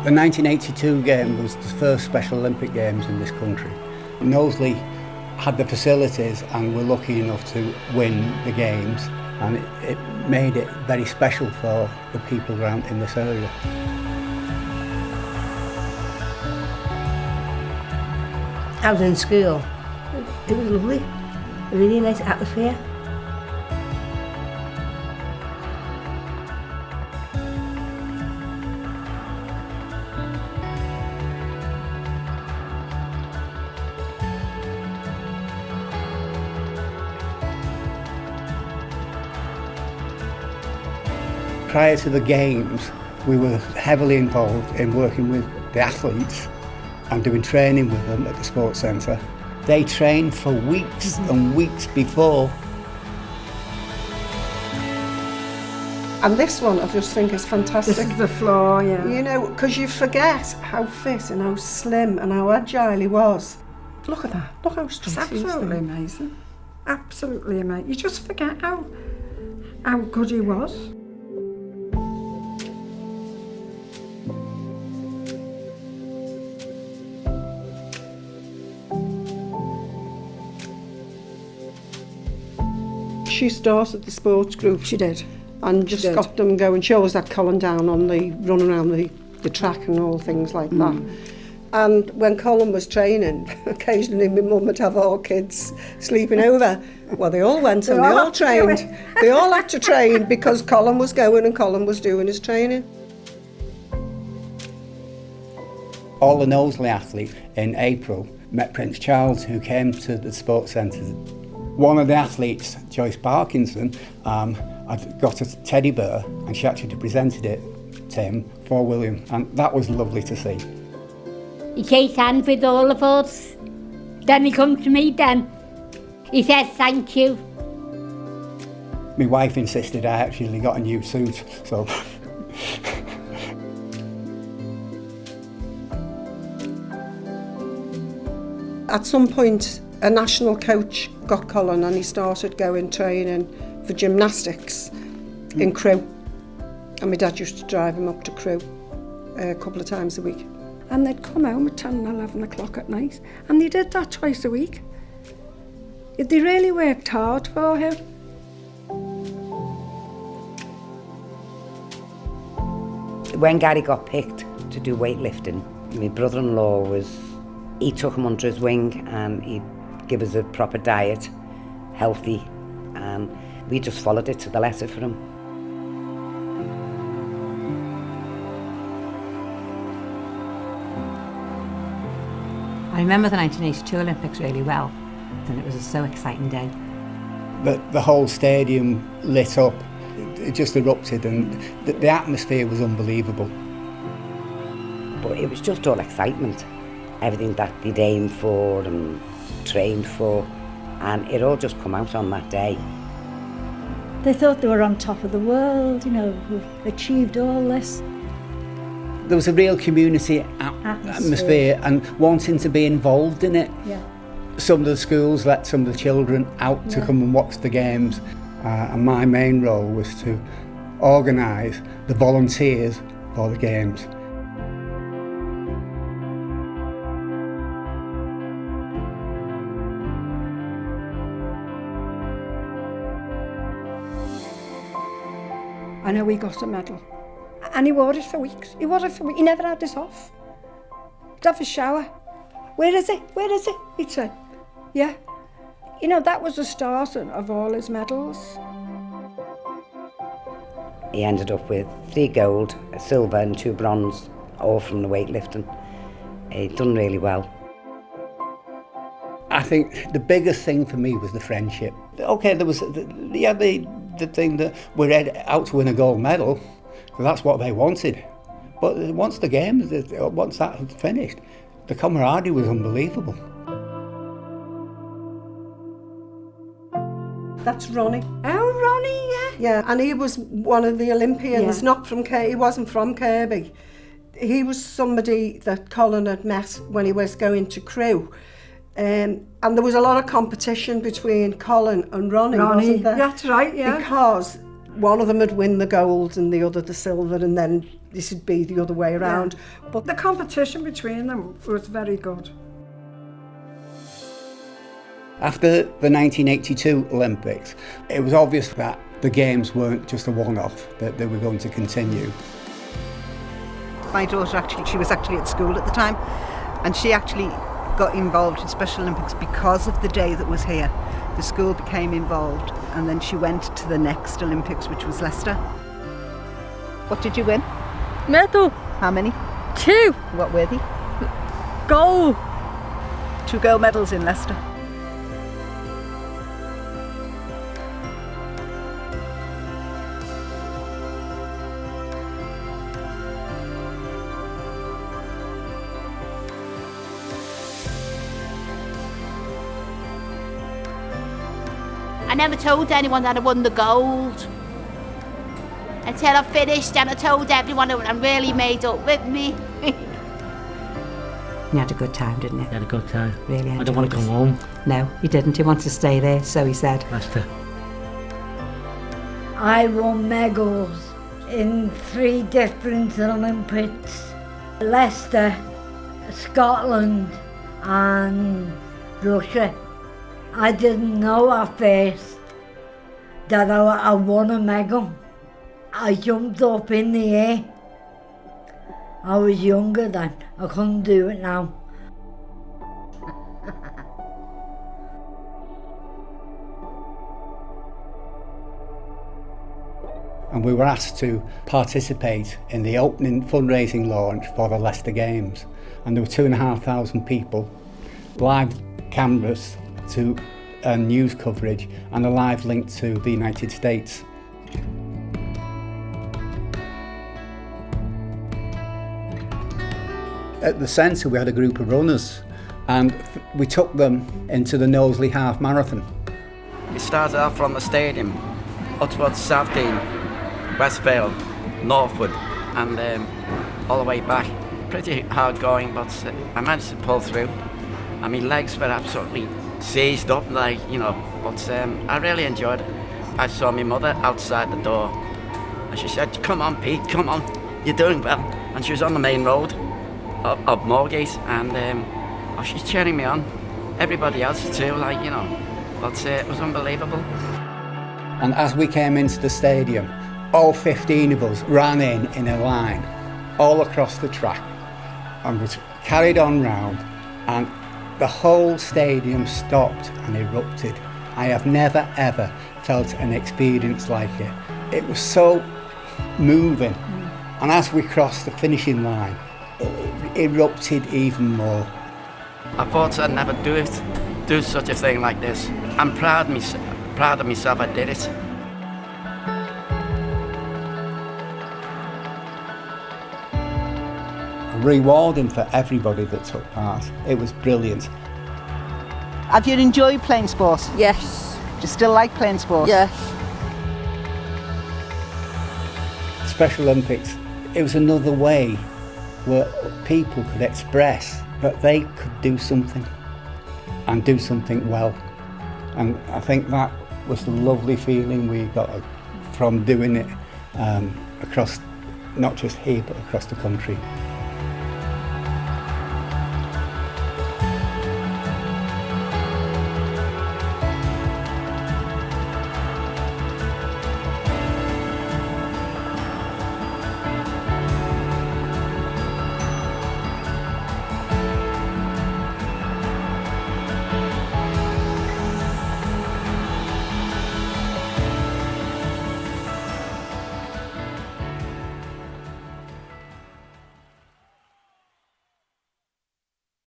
The 1982 game was the first Special Olympic Games in this country. Knowsley had the facilities and were lucky enough to win the games, and it made it very special for the people around in this area. I was in school. It was lovely, a really nice atmosphere. Prior to the games, we were heavily involved in working with the athletes and doing training with them at the sports centre. They trained for weeks and weeks before. And this one I just think is fantastic. This is the floor, yeah. You know, because you forget how fit and how slim and how agile he was. Look at that, look how strong It's he is. absolutely amazing. Absolutely amazing. You just forget how good he was. She started the sports group. She did. And just got them going. She always had Colin down on the running around the track and all things like that. And when Colin was training, occasionally my mum would have all kids sleeping over. Well, they all went and they all trained. They all had to train because Colin was going and Colin was doing his training. All the Knowsley athletes in April met Prince Charles, who came to the sports centre. One of the athletes, Joyce Parkinson, had got a teddy bear and she actually presented it to him for William, and that was lovely to see. He shakes hands with all of us. Then he comes to me then. He says thank you. My wife insisted I actually got a new suit, so... At some point, a national coach got Colin and he started going training for gymnastics in Crewe. And my dad used to drive him up to Crewe a couple of times a week. And they'd come home at 10 and 11 o'clock at night. And they did that twice a week. They really worked hard for him. When Gary got picked to do weightlifting, my brother-in-law he took him under his wing and he'd give us a proper diet, healthy, and we just followed it to the letter for him. I remember the 1982 Olympics really well, and it was a so exciting day. The whole stadium lit up, it just erupted, and the atmosphere was unbelievable. But it was just all excitement, everything that they'd aimed for and trained for, and it all just come out on that day. They thought they were on top of the world, you know, we've achieved all this. There was a real community atmosphere and wanting to be involved in it. Yeah. Some of the schools let some of the children out to come and watch the games, and my main role was to organise the volunteers for the games. I know he got a medal. And he wore it for weeks. He never had this off. He'd have a shower. Where is it? Where is it? He'd say, yeah. You know, that was the start of all his medals. He ended up with 3 gold, a silver and 2 bronze, all from the weightlifting. He'd done really well. I think the biggest thing for me was the friendship. Okay, there was the thing that we're out to win a gold medal, so that's what they wanted. But once the game, once that had finished, the camaraderie was unbelievable. That's Ronnie. Oh, Ronnie, yeah. Yeah, and he was one of the Olympians, not from Kirby. He wasn't from Kirby. He was somebody that Colin had met when he was going to Crewe. And there was a lot of competition between Colin and Ronnie, wasn't there? That's right, yeah. Because one of them had won the gold and the other the silver, and then this would be the other way around. But The competition between them was very good. After the 1982 Olympics, it was obvious that the Games weren't just a one-off, that they were going to continue. My daughter she was actually at school at the time, and she actually got involved in Special Olympics because of the day that was here. The school became involved, and then she went to the next Olympics, which was Leicester. What did you win? Medal. How many? 2. What were they? Gold. 2 gold medals in Leicester. I never told anyone that I won the gold until I finished, and I told everyone and really made up with me. You had a good time, didn't you? Had a good time. Really enjoyed I don't want to it. come home. No, he didn't. He wanted to stay there, so he said. Leicester. I won medals in 3 different Olympics. Leicester, Scotland and Russia. I didn't know at first that I won a medal. I jumped up in the air. I was younger then. I couldn't do it now. And we were asked to participate in the opening fundraising launch for the Leicester Games. And there were 2,500 people, live cameras to news coverage, and a live link to the United States. At the centre we had a group of runners, and we took them into the Knowsley half marathon. We started off from the stadium up towards Southdean, Westvale, Northwood, and all the way back. Pretty hard going, but I managed to pull through. And my legs were absolutely seized up, like, you know, but I really enjoyed it. I saw my mother outside the door, and she said, "Come on, Pete, come on, you're doing well." And she was on the main road of Moorgate, and she's cheering me on. Everybody else too, like, you know, but it was unbelievable. And as we came into the stadium, all 15 of us ran in a line, all across the track, and was carried on round, and the whole stadium stopped and erupted. I have never ever felt an experience like it. It was so moving. And as we crossed the finishing line, it erupted even more. I thought I'd never do such a thing like this. I'm proud of myself I did it. Rewarding for everybody that took part. It was brilliant. Have you enjoyed playing sport? Yes. Do you still like playing sport? Yes. Special Olympics, it was another way where people could express that they could do something and do something well. And I think that was the lovely feeling we got from doing it across, not just here, but across the country.